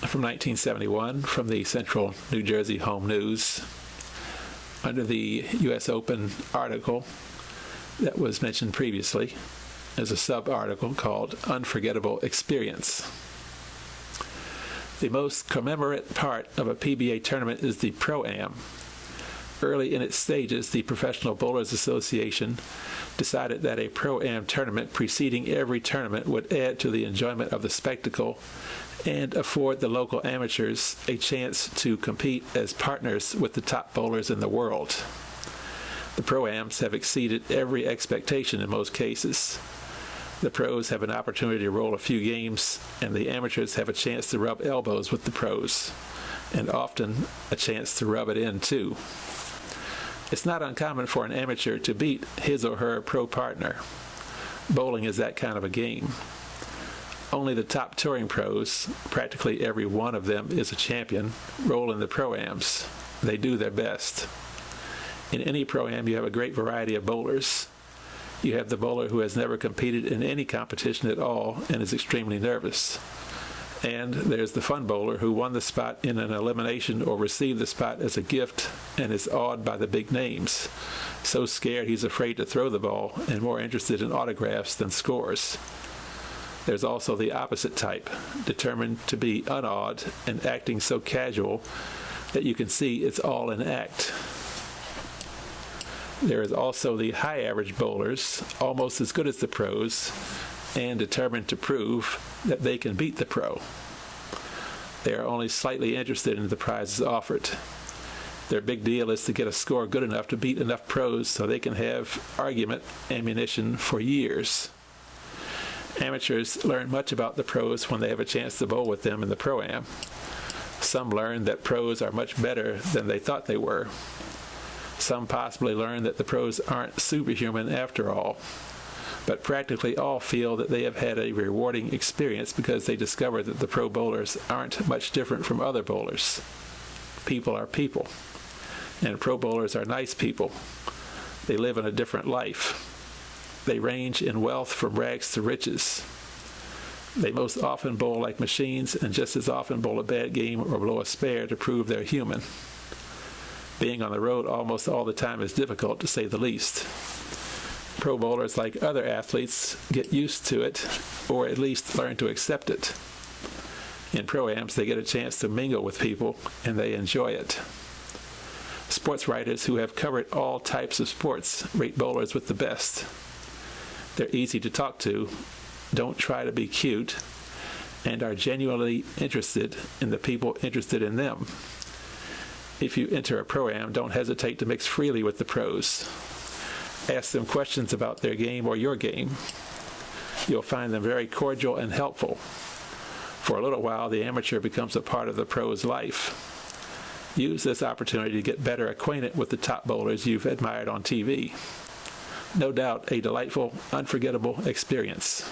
from 1971 from the Central New Jersey Home News under the U.S. Open article that was mentioned previously. There's a sub-article called Unforgettable Experience. The most commemorate part of a PBA tournament is the Pro-Am. Early in its stages, the Professional Bowlers Association decided that a Pro-Am tournament preceding every tournament would add to the enjoyment of the spectacle and afford the local amateurs a chance to compete as partners with the top bowlers in the world. The Pro-Ams have exceeded every expectation in most cases. The pros have an opportunity to roll a few games, and the amateurs have a chance to rub elbows with the pros, and often a chance to rub it in too. It's not uncommon for an amateur to beat his or her pro partner. Bowling is that kind of a game. Only the top touring pros, practically every one of them is a champion, roll in the Pro-Ams. They do their best. In any Pro-Am, you have a great variety of bowlers. You have the bowler who has never competed in any competition at all and is extremely nervous. And there's the fun bowler who won the spot in an elimination or received the spot as a gift and is awed by the big names. So scared he's afraid to throw the ball and more interested in autographs than scores. There's also the opposite type, determined to be unawed and acting so casual that you can see it's all an act. There is also the high average bowlers, almost as good as the pros, and determined to prove that they can beat the pro. They are only slightly interested in the prizes offered. Their big deal is to get a score good enough to beat enough pros so they can have argument ammunition for years. Amateurs learn much about the pros when they have a chance to bowl with them in the Pro-Am. Some learn that pros are much better than they thought they were. Some possibly learn that the pros aren't superhuman after all. But practically all feel that they have had a rewarding experience because they discover that the pro bowlers aren't much different from other bowlers. People are people, and pro bowlers are nice people. They live in a different life. They range in wealth from rags to riches. They most often bowl like machines and just as often bowl a bad game or blow a spare to prove they're human. Being on the road almost all the time is difficult, to say the least. Pro bowlers, like other athletes, get used to it, or at least learn to accept it. In Pro-Ams, they get a chance to mingle with people, and they enjoy it. Sports writers who have covered all types of sports rate bowlers with the best. They're easy to talk to, don't try to be cute, and are genuinely interested in the people interested in them. If you enter a Pro-Am, don't hesitate to mix freely with the pros. Ask them questions about their game or your game. You'll find them very cordial and helpful. For a little while, the amateur becomes a part of the pro's life. Use this opportunity to get better acquainted with the top bowlers you've admired on TV. No doubt a delightful, unforgettable experience.